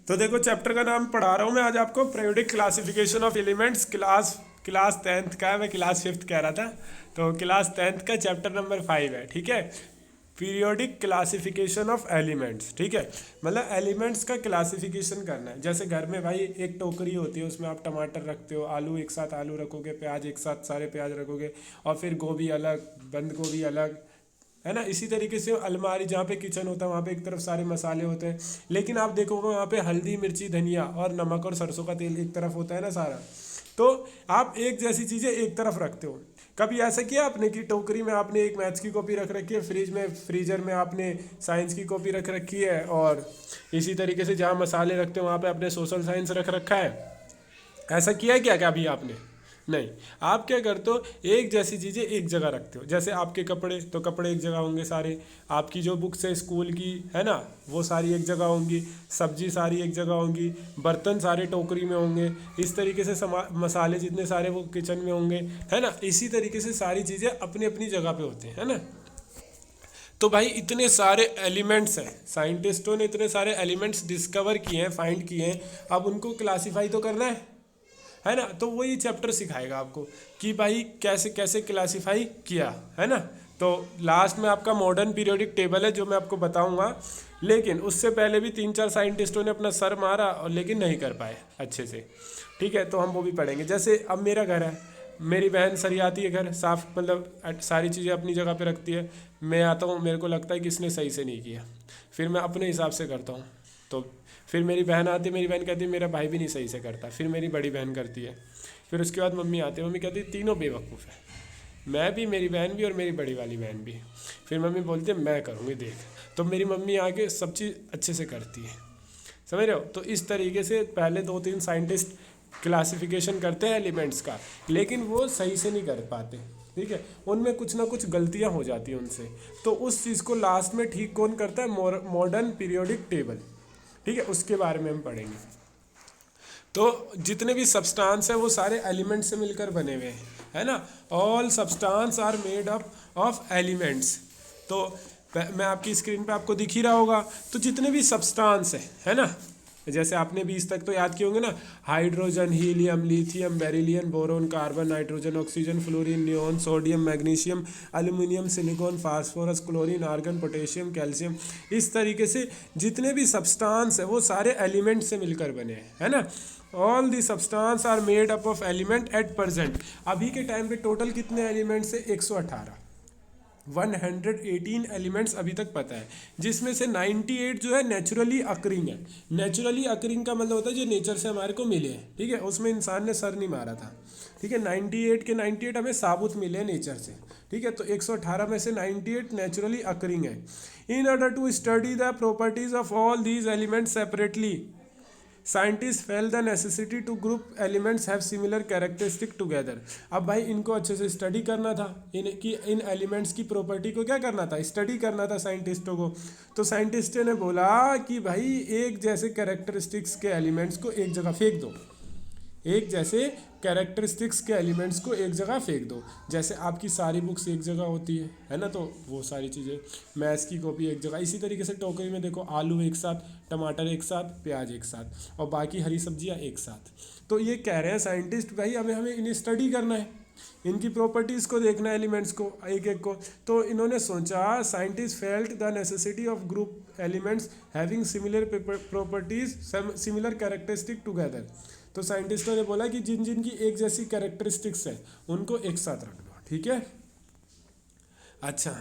तो देखो चैप्टर का नाम पढ़ा रहा हूँ मैं आज आपको, periodic classification of elements. Class class 10th का है, मैं क्लास 5th कह रहा था। तो क्लास 10th का चैप्टर नंबर 5 है, ठीक है। पीरियोडिक क्लासिफिकेशन ऑफ एलिमेंट्स, ठीक है। मतलब एलिमेंट्स का क्लासिफिकेशन करना है। जैसे घर में भाई एक टोकरी होती है, उसमें आप टमाटर रखते हो, आलू एक साथ आलू रखोगे, प्याज एक साथ सारे प्याज रखोगे, और फिर गोभी अलग, बंद गोभी अलग, है ना। इसी तरीके से अलमारी जहाँ पे किचन होता है वहाँ पे एक तरफ सारे मसाले होते हैं, लेकिन आप देखोगे वहाँ पे हल्दी मिर्ची धनिया और नमक और सरसों का तेल एक तरफ होता है ना सारा। तो आप एक जैसी चीज़ें एक तरफ रखते हो। कभी ऐसा किया आपने कि टोकरी में आपने एक मैथ्स की कॉपी रख रखी है, फ्रिज में फ्रीजर में आपने साइंस की कॉपी रख रखी है, और इसी तरीके से जहाँ मसाले रखते हो वहाँ पे आपने सोशल साइंस रख रखा है। ऐसा किया है क्या कभी आपने? नहीं। आप क्या करते हो, एक जैसी चीज़ें एक जगह रखते हो। जैसे आपके कपड़े, तो कपड़े एक जगह होंगे सारे। आपकी जो बुक्स है स्कूल की, है ना, वो सारी एक जगह होंगी। सब्जी सारी एक जगह होंगी। बर्तन सारे टोकरी में होंगे। इस तरीके से मसाले जितने सारे वो किचन में होंगे, है ना। इसी तरीके से सारी चीज़ें अपनी अपनी जगह पे होती हैं, है ना। तो भाई इतने सारे एलिमेंट्स हैं, साइंटिस्टों ने इतने सारे एलिमेंट्स डिस्कवर किए हैं, फाइंड किए हैं। अब उनको क्लासीफाई तो करना है ना। तो वही चैप्टर सिखाएगा आपको कि भाई कैसे कैसे क्लासीफाई किया, है ना। तो लास्ट में आपका मॉडर्न पीरियोडिक टेबल है जो मैं आपको बताऊंगा, लेकिन उससे पहले भी 3-4 साइंटिस्टों ने अपना सर मारा और लेकिन नहीं कर पाए अच्छे से, ठीक है। तो हम वो भी पढ़ेंगे। जैसे अब मेरा घर है, मेरी बहन सरियाती है घर साफ, मतलब सारी चीज़ें अपनी जगह पे रखती है। मैं आता हूँ, मेरे को लगता है कि इसने सही से नहीं किया, फिर मैं अपने हिसाब से करता हूँ। तो फिर मेरी बहन आती है, मेरी बहन कहती है मेरा भाई भी नहीं सही से करता, फिर मेरी बड़ी बहन करती है। फिर उसके बाद मम्मी आती है, मम्मी कहती है तीनों बेवकूफ़ है, मैं भी, मेरी बहन भी और मेरी बड़ी वाली बहन भी। फिर मम्मी बोलती है मैं करूँगी देख। तो मेरी मम्मी आके सब चीज़ अच्छे से करती है, समझ रहे हो। तो इस तरीके से पहले 2-3 साइंटिस्ट क्लासिफिकेशन करते हैं एलिमेंट्स का, लेकिन वो सही से नहीं कर पाते, ठीक है। उनमें कुछ ना कुछ गलतियां हो जाती हैं उनसे। तो उस चीज़ को लास्ट में ठीक कौन करता है? मॉडर्न पीरियोडिक टेबल, ठीक है, उसके बारे में हम पढ़ेंगे। तो जितने भी सब्सटेंस है वो सारे एलिमेंट से मिलकर बने हुए हैं, है ना। All substance are made up of elements. तो मैं आपकी स्क्रीन पे आपको दिख ही रहा होगा। तो जितने भी सब्सटेंस है ना, जैसे आपने 20 तक तो याद किए होंगे ना, hydrogen, helium, lithium, beryllium, boron, carbon, nitrogen, oxygen, fluorine, neon, sodium, magnesium, aluminium, silicon, phosphorus, chlorine, argon, potassium, calcium. इस तरीके से जितने भी सब्सटेंस है वो सारे एलिमेंट से मिलकर बने हैं, है ना। All the substance are made up of element at present. अभी के टाइम पे टोटल कितने एलिमेंट्स है? 118, 118 एलिमेंट्स अभी तक पता है, जिसमें से 98 जो है नेचुरली अकरिंग है। नेचुरली अकरिंग का मतलब होता है जो नेचर से हमारे को मिले हैं, ठीक है, उसमें इंसान ने सर नहीं मारा था, ठीक है। 98 के 98 हमें साबुत मिले हैं नेचर से, ठीक है। तो 118 में से 98 नेचुरली अकरिंग है। In order to study the properties of all these elements separately, scientist fell the necessity to group elements have similar characteristic together. अब भाई इनको अच्छे से स्टडी करना था, इन एलिमेंट्स की प्रॉपर्टी को क्या करना था? स्टडी करना था साइंटिस्टों को। तो साइंटिस्टों ने बोला कि भाई एक जैसे कैरेक्टरिस्टिक्स के एलिमेंट्स को एक जगह फेंक दो, एक जैसे कैरेक्टरिस्टिक्स के एलिमेंट्स को एक जगह फेंक दो। जैसे आपकी सारी बुक्स एक जगह होती है ना, तो वो सारी चीज़ें, मैथ्स की कॉपी एक जगह, इसी तरीके से टोकरी में देखो आलू एक साथ, टमाटर एक साथ, प्याज एक साथ, और बाकी हरी सब्जियां एक साथ। तो ये कह रहे हैं साइंटिस्ट भाई हमें हमें इन्हें स्टडी करना है, इनकी प्रॉपर्टीज़ को देखना है, एलिमेंट्स को एक एक को। तो इन्होंने सोचा, scientist felt the necessity of group elements having similar properties, similar characteristic together. तो साइंटिस्टों ने बोला कि जिन जिन की एक जैसी कैरेक्टरिस्टिक्स है उनको एक साथ रख दो, ठीक है। अच्छा,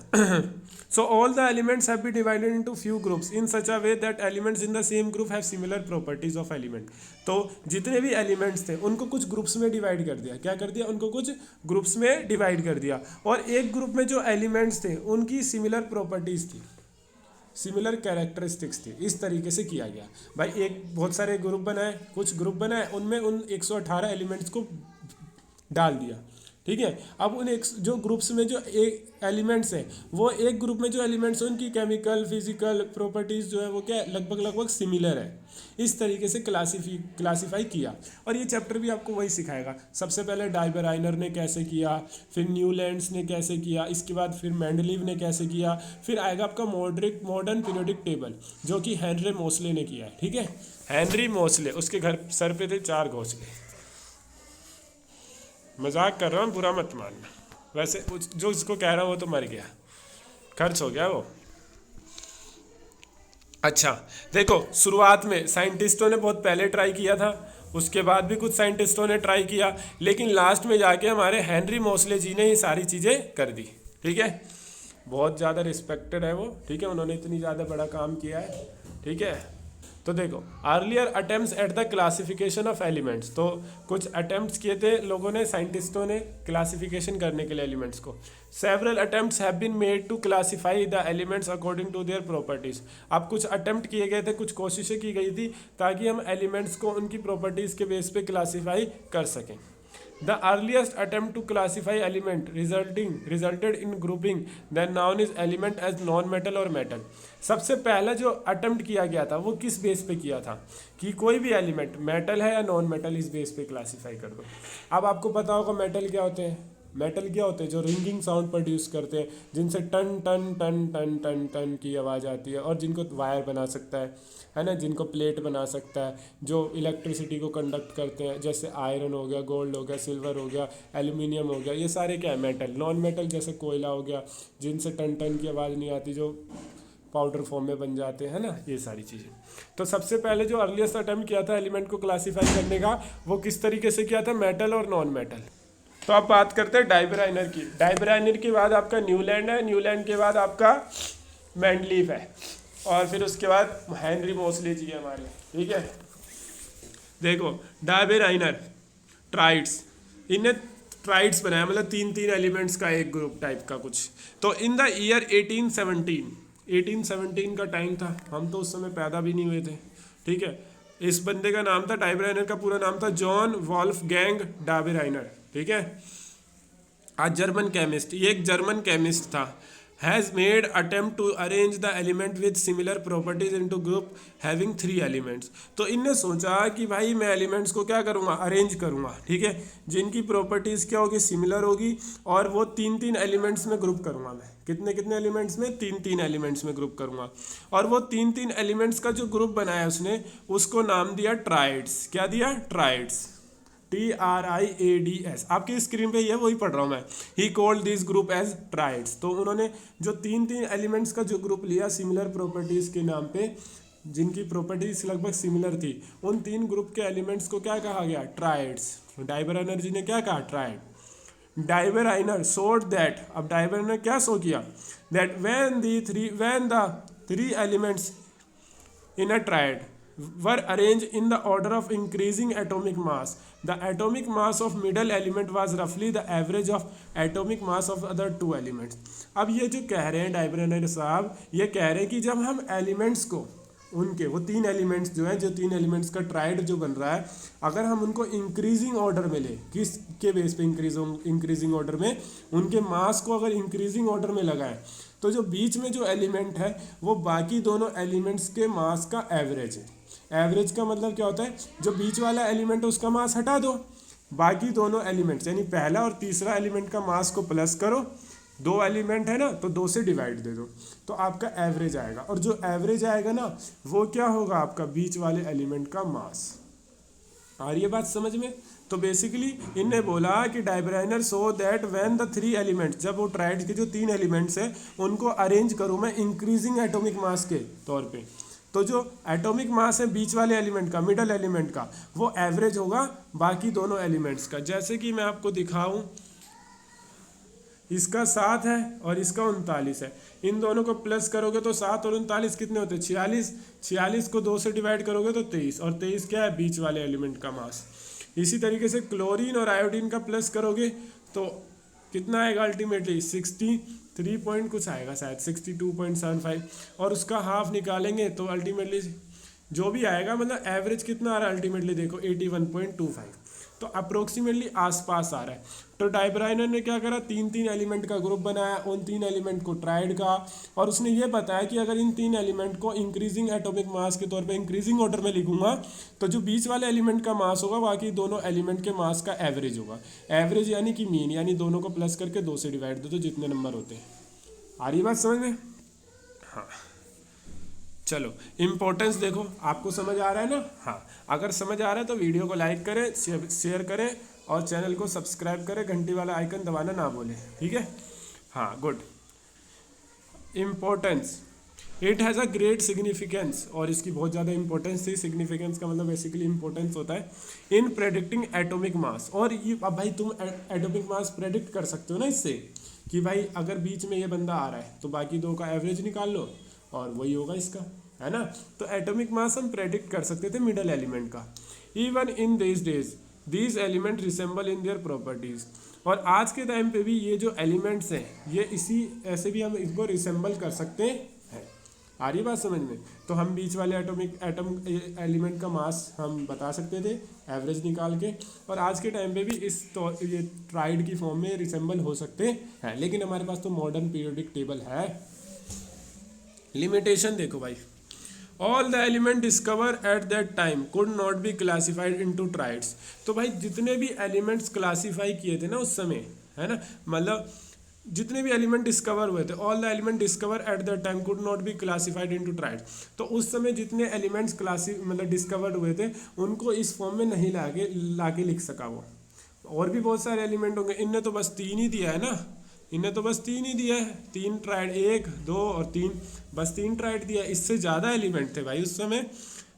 so all the elements have been divided into few groups in such a way that elements in the same group have similar properties of element. तो जितने भी एलिमेंट्स थे उनको कुछ ग्रुप्स में डिवाइड कर दिया। क्या कर दिया? उनको कुछ ग्रुप्स में डिवाइड कर दिया, और एक ग्रुप में जो एलिमेंट्स थे उनकी सिमिलर प्रॉपर्टीज थी, सिमिलर कैरेक्टरिस्टिक्स थी। इस तरीके से किया गया भाई। एक बहुत सारे ग्रुप बनाए, कुछ ग्रुप बनाए, उनमें उन 118 एलिमेंट्स को डाल दिया, ठीक है। अब उन एक जो ग्रुप्स में जो एक एलिमेंट्स हैं, वो एक ग्रुप में जो एलिमेंट्स हैं उनकी केमिकल फिजिकल प्रॉपर्टीज़ जो है वो क्या लगभग लगभग सिमिलर है। इस तरीके से क्लासीफाई किया। और ये चैप्टर भी आपको वही सिखाएगा। सबसे पहले डाइबराइनर ने कैसे किया, फिर न्यूलैंड्स ने कैसे किया, इसके बाद फिर मेंडलीव ने कैसे किया, फिर आएगा आपका मॉडर्न पीरियोडिक टेबल जो कि हेनरी मोसले ने किया है। ठीक है, हेनरी मोसले, उसके घर सर पे थे 4 घोंसले। मजाक कर रहा हूँ, बुरा मत मानना। वैसे जो इसको कह रहा हूँ वो तो मर गया, खर्च हो गया वो। अच्छा देखो, शुरुआत में साइंटिस्टों ने बहुत पहले ट्राई किया था, उसके बाद भी कुछ साइंटिस्टों ने ट्राई किया, लेकिन लास्ट में जाके हमारे हेनरी मोसले जी ने ये सारी चीज़ें कर दी। ठीक है, बहुत ज़्यादा रिस्पेक्टेड है वो। ठीक है, उन्होंने इतनी ज़्यादा बड़ा काम किया है। ठीक है, तो देखो earlier attempts at the classification of elements, तो कुछ अटेम्प्ट्स किए थे लोगों ने, साइंटिस्टों ने क्लासिफिकेशन करने के लिए एलिमेंट्स को। Several attempts have been made to classify the elements according to their properties. अब कुछ अटेम्प्ट किए गए थे, कुछ कोशिशें की गई थी ताकि हम एलिमेंट्स को उनकी प्रॉपर्टीज़ के बेस पे क्लासीफाई कर सकें। The earliest attempt to classify element resulted in grouping the noun is element as non-metal or metal। सबसे पहला जो अटेम्प्ट किया गया था वो किस बेस पे किया था कि कोई भी एलिमेंट मेटल है या नॉन मेटल, इस बेस पे क्लासीफाई कर दो। अब आपको पता होगा मेटल क्या होते हैं। मेटल क्या होते हैं? जो रिंगिंग साउंड प्रोड्यूस करते हैं, जिनसे टन टन टन टन टन टन की आवाज़ आती है, और जिनको वायर बना सकता है ना, जिनको प्लेट बना सकता है, जो इलेक्ट्रिसिटी को कंडक्ट करते हैं, जैसे आयरन हो गया, गोल्ड हो गया, सिल्वर हो गया, एल्यूमिनियम हो गया, ये सारे क्या है? मेटल। नॉन मेटल जैसे कोयला हो गया, जिनसे टन टन की आवाज़ नहीं आती, जो पाउडर फॉर्म में बन जाते हैं ना, ये सारी चीज़ें। तो सबसे पहले जो अर्लीस्ट अटेम्प्ट किया था एलिमेंट को क्लासीफाई करने का, वो किस तरीके से किया था? मेटल और नॉन मेटल। तो अब बात करते हैं डाइबराइनर की। डाइबराइनर के बाद आपका न्यूलैंड है, न्यूलैंड के बाद आपका मेंडलीव है, और फिर उसके बाद हेनरी मोसले जी है हमारे। ठीक है, देखो डाइबराइनर ट्राइड्स, इन्हें ट्राइड्स बनाया, मतलब 3-3 एलिमेंट्स का एक ग्रुप टाइप का कुछ। तो इन द ईयर 1817 का टाइम था, हम तो उस समय पैदा भी नहीं हुए थे। ठीक है, इस बंदे का नाम था, डाइबराइनर का पूरा नाम था जॉन वॉल्फगैंग डाइबराइनर। ठीक है, आज जर्मन केमिस्ट, ये एक जर्मन केमिस्ट था। Has made attempt to arrange the element with similar properties into group having 3 elements. तो इनने सोचा कि भाई मैं एलिमेंट्स को क्या करूँगा? अरेंज करूँगा। ठीक है, जिनकी प्रॉपर्टीज़ क्या होगी? सिमिलर होगी, और वो 3-3 एलिमेंट्स में ग्रुप करूँगा मैं। कितने कितने एलिमेंट्स में? 3-3 एलिमेंट्स में ग्रुप करूँगा। और वो 3-3 एलिमेंट्स का जो ग्रुप बनाया उसने, उसको नाम दिया ट्राइड्स। क्या दिया? ट्राइड्स। TRIADS। आपकी स्क्रीन पे ये वही पढ़ रहा हूँ मैं। He called this group as triads. तो उन्होंने जो 3-3 एलिमेंट्स का जो ग्रुप लिया सिमिलर प्रॉपर्टीज़ के नाम पे, जिनकी प्रॉपर्टीज लगभग सिमिलर थी, उन 3 ग्रुप के एलिमेंट्स को क्या कहा गया? ट्राइड्स। डाइबराइनर जी ने क्या कहा? ट्राइड। डाइबराइनर शोड दैट, अब डाइबराइनर क्या शो किया? That when the 3 elements in a triad were arranged in the order of increasing atomic mass, the atomic mass of middle element was roughly the average of atomic mass of other 2 elements। अब ये जो कह रहे हैं डाइबराइनर साहब, ये कह रहे हैं कि जब हम एलिमेंट्स को, उनके वो 3 एलिमेंट्स जो हैं, जो 3 एलिमेंट्स का ट्राइड जो बन रहा है, अगर हम उनको इंक्रीजिंग ऑर्डर में ले, किस के बेस पे? इंक्रीजिंग ऑर्डर में, उनके मास को अगर इंक्रीजिंग ऑर्डर में लगाएं, तो जो बीच में जो एलिमेंट है वो बाकी दोनों एलिमेंट्स के मास का एवरेज है। एवरेज का मतलब क्या होता है? जो बीच वाला एलिमेंट है उसका मास हटा दो, बाकी दोनों एलिमेंट्स यानी पहला और तीसरा एलिमेंट का मास को प्लस करो, 2 एलिमेंट है ना, तो 2 से डिवाइड दे दो, तो आपका एवरेज आएगा। और जो एवरेज आएगा ना, वो क्या होगा? आपका बीच वाले एलिमेंट का मास। आ रही है बात समझ में? तो बेसिकली इनने बोला कि Dobereiner so that when the 3 elements, जब वो ट्राइड्स के जो 3 एलिमेंट्स हैं उनको अरेंज करूँ मैं इंक्रीजिंग एटॉमिक मास के तौर पे, तो जो एटॉमिक मास है बीच वाले एलिमेंट का, मिडल एलिमेंट का, वो एवरेज होगा बाकी दोनों एलिमेंट्स का। जैसे कि मैं आपको दिखाऊं, इसका 7 है और इसका 39 है, इन दोनों को प्लस करोगे तो 7 और 39 कितने होते हैं? 46। 46 को 2 से डिवाइड करोगे तो 23, और 23 क्या है? बीच वाले एलिमेंट का मास। इसी तरीके से क्लोरीन और आयोडीन का प्लस करोगे तो कितना आएगा? अल्टीमेटली 63 पॉइंट कुछ आएगा, शायद 62.75, और उसका हाफ निकालेंगे तो अल्टीमेटली जो भी आएगा, मतलब एवरेज कितना आ रहा है अल्टीमेटली? देखो 81.25। तो अप्रोक्सीमेटली आसपास आ रहा है। तो डाइब्राइनर ने क्या करा, 3 एलिमेंट का ग्रुप बनाया, उन 3 एलिमेंट को ट्राइड का, और उसने ये बताया कि अगर इन 3 एलिमेंट को इंक्रीजिंग एटॉमिक मास के तौर पे इंक्रीजिंग ऑर्डर में लिखूंगा तो जो बीच वाले एलिमेंट का मास होगा बाकी दोनों एलिमेंट के मास का एवरेज होगा। एवरेज यानी कि मीन, यानी दोनों को प्लस करके 2 से डिवाइड दो तो जितने नंबर होते हैं। आ रही बात समझ में? हाँ चलो, इम्पोर्टेंस देखो, आपको समझ आ रहा है ना? हाँ, अगर समझ आ रहा है तो वीडियो को लाइक करें, शेयर करें और चैनल को सब्सक्राइब करें, घंटी वाला आइकन दबाना ना भूलें, ठीक है? हाँ good. Importance, it has a great significance, और इसकी बहुत ज़्यादा इंपॉर्टेंस थी। सिग्निफिकेंस का मतलब बेसिकली इंपॉर्टेंस होता है इन प्रेडिक्टिंग एटॉमिक मास। और ये अब भाई तुम एटॉमिक मास प्रेडिक्ट कर सकते हो ना इससे, कि भाई अगर बीच में ये बंदा आ रहा है तो बाकी दो का एवरेज निकाल लो और वही होगा इसका, है ना? तो एटॉमिक मास हम प्रेडिक्ट कर सकते थे मिडल एलिमेंट का। Even in this days these element resemble in their properties, और आज के टाइम पे भी ये जो एलिमेंट्स हैं ये इसी ऐसे भी हम इसको रिसेंबल कर सकते हैं। आ रही बात समझ में? तो हम बीच वाले एटम एलिमेंट का मास हम बता सकते थे एवरेज निकाल के, और आज के टाइम पे भी तो ये ट्राइड की फॉर्म में रिसेंबल हो सकते हैं, लेकिन हमारे पास तो मॉडर्न पीरियोडिक टेबल है। लिमिटेशन देखो भाई, all the element discover at that time could not be classified into triads. तो भाई जितने भी एलिमेंट्स क्लासीफाई किए थे ना उस समय, है ना, मतलब जितने भी एलिमेंट डिस्कवर हुए थे, all the element discover at that time could not be classified into triads. तो उस समय जितने एलिमेंट्स मतलब डिस्कवर्ड हुए थे उनको इस फॉर्म में नहीं लाके लिख सका वो। और भी बहुत सारे एलिमेंट होंगे, इनने तो बस 3 ही दिया है ना, इन्हें तो बस 3 ही दिया है, 3 ट्राइड, 1 2 और 3, बस 3 ट्राइड दिया। इससे ज़्यादा एलिमेंट थे भाई उस समय।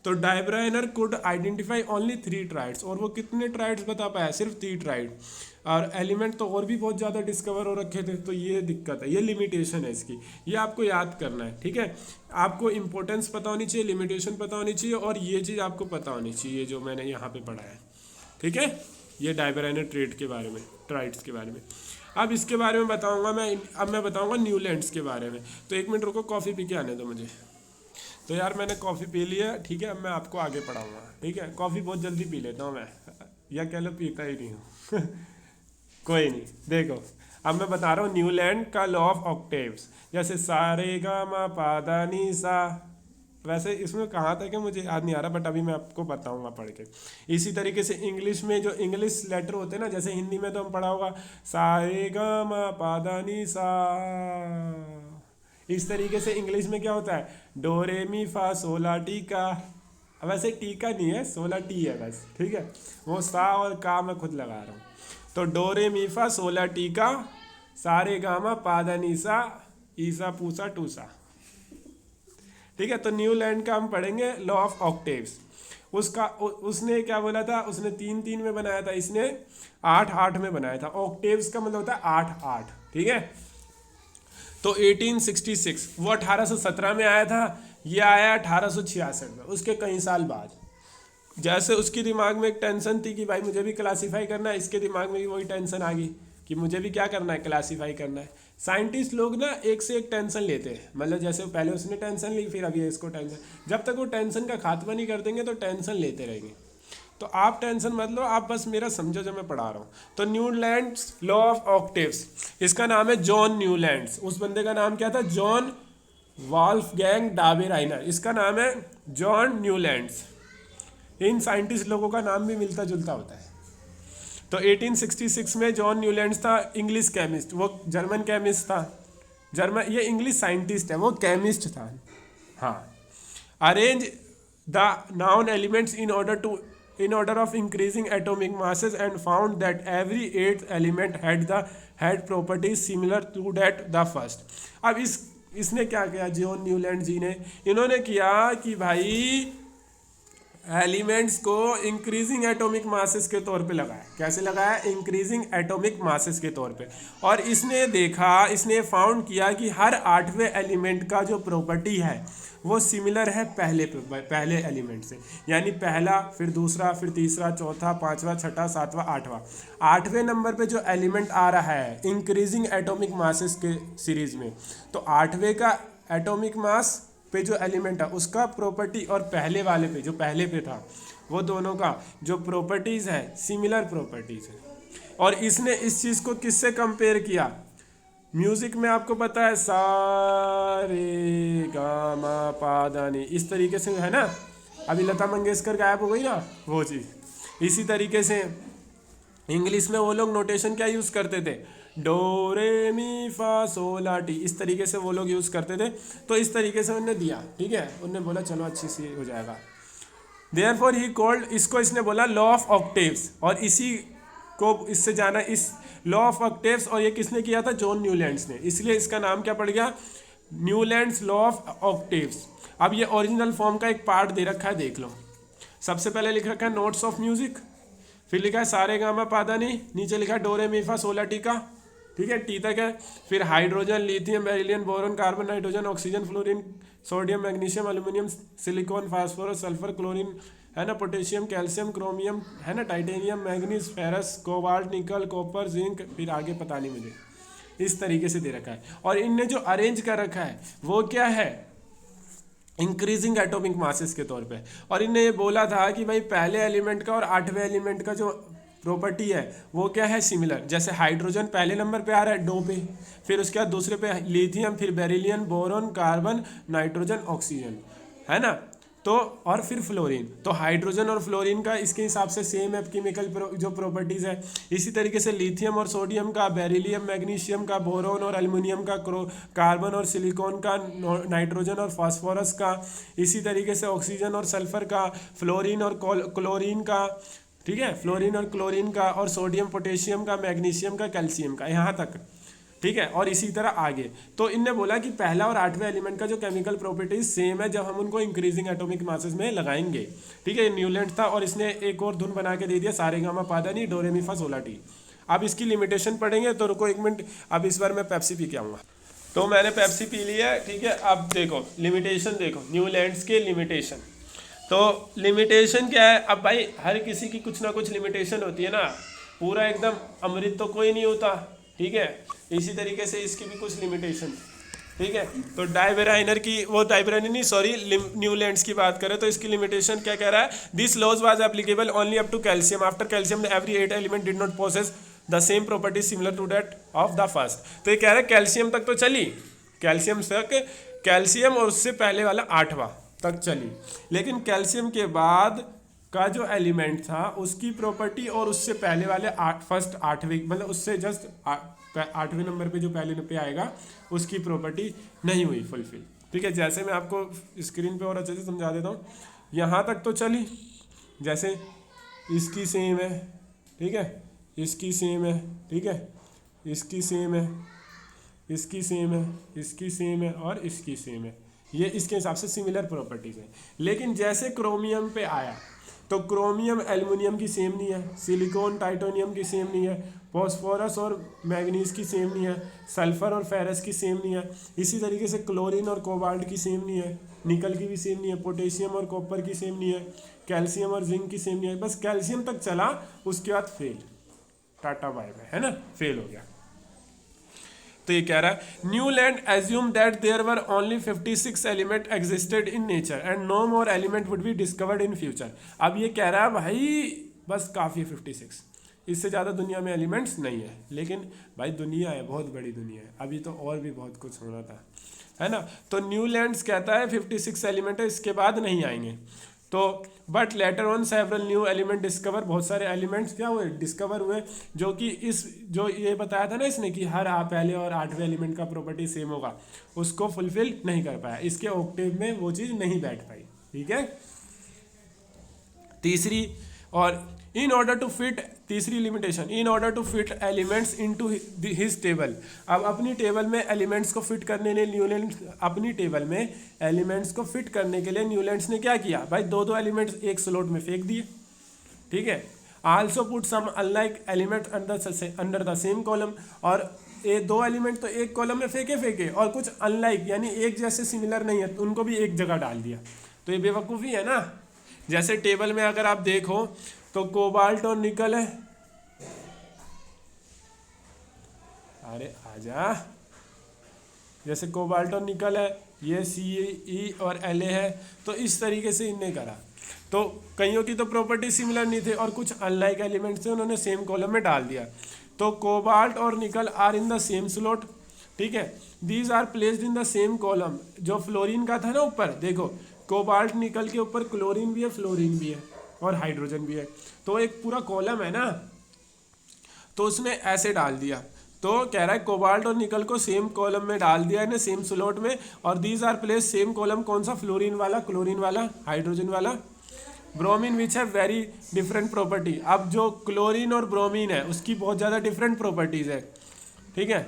तो डाइब्राइनर कुड आइडेंटिफाई ओनली 3 ट्राइड्स, और वो कितने ट्राइड्स बता पाया? सिर्फ 3 ट्राइड। और एलिमेंट तो और भी बहुत ज़्यादा डिस्कवर हो रखे थे, तो ये दिक्कत है, ये लिमिटेशन है इसकी, ये आपको याद करना है, ठीक है? आपको इंपॉर्टेंस पता होनी चाहिए, लिमिटेशन पता होनी चाहिए, और ये चीज़ आपको पता होनी चाहिए जो मैंने यहाँ पे पढ़ा है, ठीक है? ये डाइब्राइनर ट्रेड के बारे में, ट्राइड्स के बारे में। अब इसके बारे में बताऊंगा मैं, अब मैं बताऊंगा न्यूलैंड्स के बारे में। तो 1 मिनट रुको, कॉफ़ी पी के आने दो मुझे। तो यार मैंने कॉफ़ी पी ली है, ठीक है? अब मैं आपको आगे पढ़ाऊंगा, ठीक है? कॉफ़ी बहुत जल्दी पी लेता हूँ मैं, या कह लो पीता ही नहीं हूँ कोई नहीं, देखो अब मैं बता रहा हूँ न्यूलैंड का लॉ ऑफ ऑक्टेव्स। जैसे सा रे गा मा पा धा नी सा, वैसे इसमें कहाँ तक है मुझे याद नहीं आ रहा, बट अभी मैं आपको बताऊंगा पढ़ के। इसी तरीके से इंग्लिश में जो इंग्लिश लेटर होते हैं ना, जैसे हिंदी में तो हम पढ़ा होगा सा रे गा मा पा धा नी सा, इस तरीके से इंग्लिश में क्या होता है? डो रे मी फा सोला टी का। वैसे टी का नहीं है, 16 टी है बस, ठीक है? वो सा और का मैं खुद लगा रहा हूँ। तो डो रे मी फा 16 टी का, सा रे गा मा पा धा नी सा, ईसा पूसा टूसा, ठीक है? तो न्यूलैंड का हम पढ़ेंगे लॉ ऑफ ऑक्टेव्स। उसने क्या बोला था? उसने 3-3 में बनाया था, इसने 8-8 में बनाया था। ऑक्टेव्स का मतलब होता है 8-8, ठीक है? तो 1866 वो 1817 में आया था, ये आया 1866 में, उसके कई साल बाद। जैसे उसके दिमाग में एक टेंशन थी कि भाई मुझे भी क्लासीफाई करना है, इसके दिमाग में भी वही टेंशन आ गई कि मुझे भी क्या करना है? क्लासीफाई करना है। साइंटिस्ट लोग ना एक से एक टेंशन लेते हैं, मतलब जैसे पहले उसने टेंशन ली, फिर अभी इसको टेंशन, जब तक वो टेंशन का खात्मा नहीं कर देंगे तो टेंशन लेते रहेंगे। तो आप टेंशन मत लो, आप बस मेरा समझो जो मैं पढ़ा रहा हूँ। तो न्यूलैंड्स लॉ ऑफ ऑक्टेव्स, इसका नाम है जॉन न्यूलैंड्स। उस बंदे का नाम क्या था? जॉन वॉल्फगैंग डाबेराइनर, इसका नाम है जॉन न्यूलैंड्स। इन साइंटिस्ट लोगों का नाम भी मिलता जुलता होता है। तो 1866 में जॉन न्यूलैंड्स था, इंग्लिश केमिस्ट, वो जर्मन केमिस्ट था, जर्मन, ये इंग्लिश साइंटिस्ट है, वो केमिस्ट था। हाँ, arrange the noun elements in order of increasing atomic masses and found that every 8th element had properties similar to that the first। अब इसने क्या किया जॉन न्यूलैंड जी ने? इन्होंने किया कि भाई एलिमेंट्स को इंक्रीजिंग एटॉमिक मासेस के तौर पे लगाया। कैसे लगाया? इंक्रीजिंग एटॉमिक मासेस के तौर पे। और इसने देखा, इसने फाउंड किया कि हर 8वें एलिमेंट का जो प्रॉपर्टी है वो सिमिलर है पहले एलिमेंट से, यानी पहला, फिर दूसरा, फिर तीसरा, चौथा, पांचवा, छठा, सातवां, आठवां। 8वें नंबर पे जो एलिमेंट आ रहा है इंक्रीजिंग एटॉमिक मासेस के सीरीज में, तो 8वें का एटॉमिक मास पे जो एलिमेंट है उसका प्रॉपर्टी और पहले वाले पे, जो पहले पे था, वो दोनों का जो प्रॉपर्टीज़ है सिमिलर प्रॉपर्टीज़ है। और इसने इस चीज़ को किससे कंपेयर किया? म्यूजिक में आपको पता है सा रे गा मा पा धा नी, इस तरीके से है ना। अभी लता मंगेशकर गायब हो गई ना, वो चीज़। इसी तरीके से इंग्लिश में वो लोग नोटेशन क्या यूज़ करते थे? डो रे मी फा सो ला टी, इस तरीके से वो लोग यूज़ करते थे। तो इस तरीके से उन्होंने दिया, ठीक है, उन्होंने बोला चलो अच्छी सी हो जाएगा। देयरफॉर ही कॉल्ड, इसको इसने बोला लॉ ऑफ ऑक्टेव्स, और इसी को इससे जाना इस लॉ ऑफ ऑक्टेव्स। और ये किसने किया था? जॉन न्यूलैंड्स ने, इसलिए इसका नाम क्या पड़ गया? Newlands law of octaves. अब ये ओरिजिनल फॉर्म का एक पार्ट दे रखा है, देख लो। सबसे पहले लिख रखा है नोट्स ऑफ म्यूजिक, फिर लिखा है सारे गामा पादा नी, नीचे लिखा है डोरे मीफा सोला टी का, ठीक है, टी तक है। फिर hydrogen, lithium, beryllium, boron, carbon, nitrogen, oxygen, fluorine, sodium, magnesium, aluminium, silicon, phosphorus, sulphur, chlorine, है ना, पोटेशियम, कैल्शियम, क्रोमियम, है ना, टाइटेनियम, मैग्नीज, फेरस, कोबाल्ट, निकल, कॉपर, जिंक, फिर आगे पता नहीं मुझे। इस तरीके से दे रखा है। और इनने जो अरेंज कर रखा है वो क्या है? इंक्रीजिंग एटॉमिक मासेस के तौर पे। और इनने ये बोला था कि भाई पहले एलिमेंट का और 8वें एलिमेंट का जो प्रॉपर्टी है वो क्या है? सिमिलर। जैसे हाइड्रोजन पहले नंबर पे आ रहा है डो पे, फिर उसके बाद दूसरे पे लिथियम, फिर beryllium, boron, carbon, nitrogen, oxygen, है ना। तो और फिर फ्लोरीन, तो हाइड्रोजन और फ्लोरीन का इसके हिसाब से सेम है केमिकल जो प्रॉपर्टीज़ है। इसी तरीके से लिथियम और सोडियम का, बेरिलियम, मैग्नीशियम का, बोरोन और एल्युमिनियम का, कार्बन और सिलिकॉन का, नाइट्रोजन और फास्फोरस का, इसी तरीके से ऑक्सीजन और सल्फर का, फ्लोरीन और क्लोरीन का, ठीक है, फ्लोरीन और क्लोरीन का, और सोडियम, पोटेशियम का, मैग्नीशियम का, कैल्शियम का, यहाँ तक, ठीक है। और इसी तरह आगे। तो इनने बोला कि पहला और 8वें एलिमेंट का जो केमिकल प्रॉपर्टीज सेम है जब हम उनको इंक्रीजिंग एटॉमिक मासेस में लगाएंगे, ठीक है। न्यूलैंड था और इसने एक और धुन बना के दे दिया सारे गामा पादा नी डोरे मी फा सोला टी। अब इसकी लिमिटेशन पढ़ेंगे, तो रुको एक मिनट, अब इस बार मैं पेप्सी पी के आऊँगा। तो मैंने पेप्सी पी ली है, ठीक है। अब देखो लिमिटेशन, देखो न्यूलैंड्स के लिमिटेशन। तो लिमिटेशन क्या है? अब भाई हर किसी की कुछ ना कुछ लिमिटेशन होती है ना, पूरा एकदम अमृत तो कोई नहीं होता, ठीक है। इसी तरीके से इसकी भी कुछ लिमिटेशन, ठीक है। तो डाइबेराइनर की, वो डाइबेराइनर नहीं सॉरी, न्यूलैंड्स की बात करें तो इसकी लिमिटेशन क्या कह रहा है? This law was applicable only up to calcium, after calcium every 8 element did not possess the same property similar to that of the first. तो ये कह रहा है कैल्शियम तक तो चली, कैल्शियम तक, कैल्शियम और उससे पहले वाला 8वां तक चली, लेकिन कैल्शियम के बाद का जो एलिमेंट था उसकी प्रॉपर्टी और उससे पहले वाले फर्स्ट 8वें, मतलब उससे जस्ट 8वें नंबर पे जो पहले पे आएगा उसकी प्रॉपर्टी नहीं हुई फुलफिल, ठीक है। जैसे मैं आपको स्क्रीन पे और अच्छे से समझा देता हूँ, यहाँ तक तो चली, जैसे इसकी सेम है, ठीक है, इसकी सेम है, ठीक है, इसकी सेम है, इसकी सेम है, इसकी सेम है और इसकी सेम है, ये इसके हिसाब से सिमिलर प्रॉपर्टीज़ है। लेकिन जैसे क्रोमियम पे आया तो क्रोमियम एल्युमिनियम की सेम नहीं है, सिलिकॉन टाइटेनियम की सेम नहीं है, फॉस्फोरस और मैग्नीज की सेम नहीं है, सल्फर और फेरस की सेम नहीं है, इसी तरीके से क्लोरीन और कोबाल्ट की सेम नहीं है, निकल की भी सेम नहीं है, पोटेशियम और कॉपर की सेम नहीं है, कैल्शियम और जिंक की सेम नहीं है। बस कैल्शियम तक चला, उसके बाद फेल, टाटा बाय बाय, है ना, फेल हो गया। तो ये कह रहा है Newland assume that there were only 56 element existed in nature and no more element would be discovered in future. अब ये कह रहा है भाई बस काफ़ी 56, इससे ज़्यादा दुनिया में एलिमेंट्स नहीं है। लेकिन भाई दुनिया है, बहुत बड़ी दुनिया है, अभी तो और भी बहुत कुछ होना था, है ना। तो न्यूलैंड्स कहता है 56 एलिमेंट है, इसके बाद नहीं आएंगे। तो but later on several new element discover, बहुत सारे एलिमेंट्स क्या हुए, डिस्कवर हुए, जो कि इस जो ये बताया था ना इसने कि हर पहले और 8वें एलिमेंट का प्रॉपर्टी सेम होगा, उसको फुलफिल नहीं कर पाया, इसके ऑक्टेव में वो चीज़ नहीं बैठ पाई, ठीक है। तीसरी और इन ऑर्डर टू फिट, तीसरी limitation, in order to fit elements into his table. अब अपनी टेबल में एलिमेंट्स को फिट करने के लिए न्यूलैंड, अपनी टेबल में एलिमेंट्स को फिट करने के लिए न्यूलैंड्स ने क्या किया भाई, दो एलिमेंट्स एक स्लॉट में फेंक दिए, ठीक है। Also put some unlike element under the same column, और ये दो एलिमेंट तो एक कॉलम में फेंके और कुछ अनलाइक यानी एक जैसे सिमिलर नहीं है उनको भी एक जगह डाल दिया। तो ये बेवकूफ़ी है ना। जैसे टेबल में अगर आप देखो तो कोबाल्ट और निकल है, अरे आजा, जैसे कोबाल्ट और निकल है, ये CE और La है, तो इस तरीके से इनने करा। तो कईयों की तो प्रॉपर्टी सिमिलर नहीं थे और कुछ अनलाइक एलिमेंट्स थे, उन्होंने सेम कॉलम में डाल दिया। तो कोबाल्ट और nickel are in the same slot, ठीक है, these are placed in the same column. जो फ्लोरीन का था ना ऊपर, देखो कोबाल्ट निकल के ऊपर क्लोरीन भी है, फ्लोरीन भी है और हाइड्रोजन भी है, तो एक पूरा कॉलम है ना, तो उसने ऐसे डाल दिया। तो कह रहा है कोबाल्ट और निकल को सेम कॉलम में डाल दिया है, सेम स्लॉट में, और these are place same column, कौन सा, फ्लोरीन वाला, क्लोरीन वाला, हाइड्रोजन वाला, ब्रोमीन विच है वेरी डिफरेंट प्रॉपर्टी। अब जो क्लोरीन और ब्रोमीन है उसकी बहुत ज़्यादा डिफरेंट प्रॉपर्टीज है, ठीक है,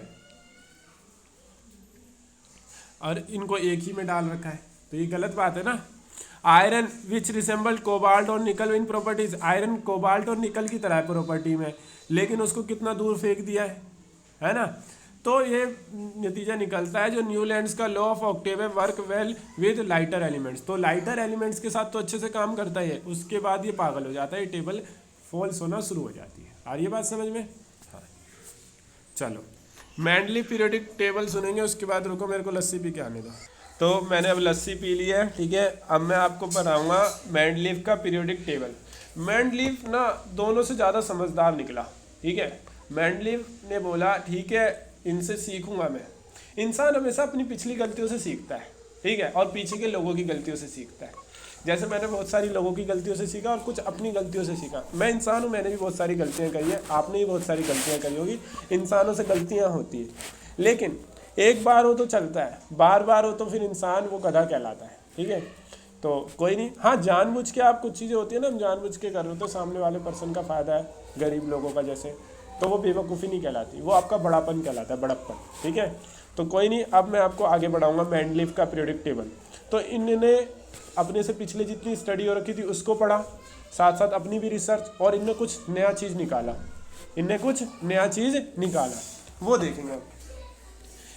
और इनको एक ही में डाल रखा है, तो ये गलत बात है ना। आयरन विच रिसेंबल कोबाल्ट और निकल इन प्रॉपर्टीज, आयरन कोबाल्ट और निकल की तरह प्रॉपर्टी में, लेकिन उसको कितना दूर फेंक दिया है ना। तो ये नतीजा निकलता है जो न्यूलैंड्स का law of Octave work well with lighter elements. तो लाइटर एलिमेंट्स के साथ तो अच्छे से काम करता है, उसके बाद ये पागल हो जाता है, ये टेबल फॉल्स होना शुरू हो जाती है। आ रही है बात समझ में? हाँ, चलो मैंडलीव पीरियोडिक टेबल सुनेंगे, उसके बाद रुको मेरे को लस्सी पी के आने दो। तो मैंने अब लस्सी पी ली है, ठीक है, अब मैं आपको बताऊंगा मैंडलीव का पीरियोडिक टेबल। मैंडलीव ना दोनों से ज़्यादा समझदार निकला, ठीक है। मैंडलीव ने बोला ठीक है इनसे सीखूंगा मैं। इंसान हमेशा अपनी पिछली गलतियों से सीखता है, ठीक है, और पीछे के लोगों की गलतियों से सीखता है। जैसे मैंने बहुत सारी लोगों की गलतियों से सीखा और कुछ अपनी गलतियों से सीखा। मैं इंसान हूँ, मैंने भी बहुत सारी गलतियाँ करी है, आपने भी बहुत सारी गलतियाँ करी होगी, इंसानों से गलतियाँ होती है, लेकिन एक बार हो तो चलता है, बार बार हो तो फिर इंसान वो गधा कहलाता है, ठीक है। तो कोई नहीं, हाँ जानबूझ के आप कुछ चीज़ें होती है ना, हम जानबूझ के कर रहे हो तो सामने वाले पर्सन का फ़ायदा है, गरीब लोगों का जैसे, तो वो बेवकूफ़ी नहीं कहलाती, वो आपका बड़ापन कहलाता है, बड़प्पन, ठीक है। तो कोई नहीं, अब मैं आपको आगे बढ़ाऊंगा मैंडलीव का पीरियोडिक टेबल। तो इन्होंने अपने से पिछले जितनी स्टडी हो रखी थी उसको पढ़ा, साथ साथ अपनी भी रिसर्च, और इनने कुछ नया चीज़ निकाला, वो देखेंगे अब।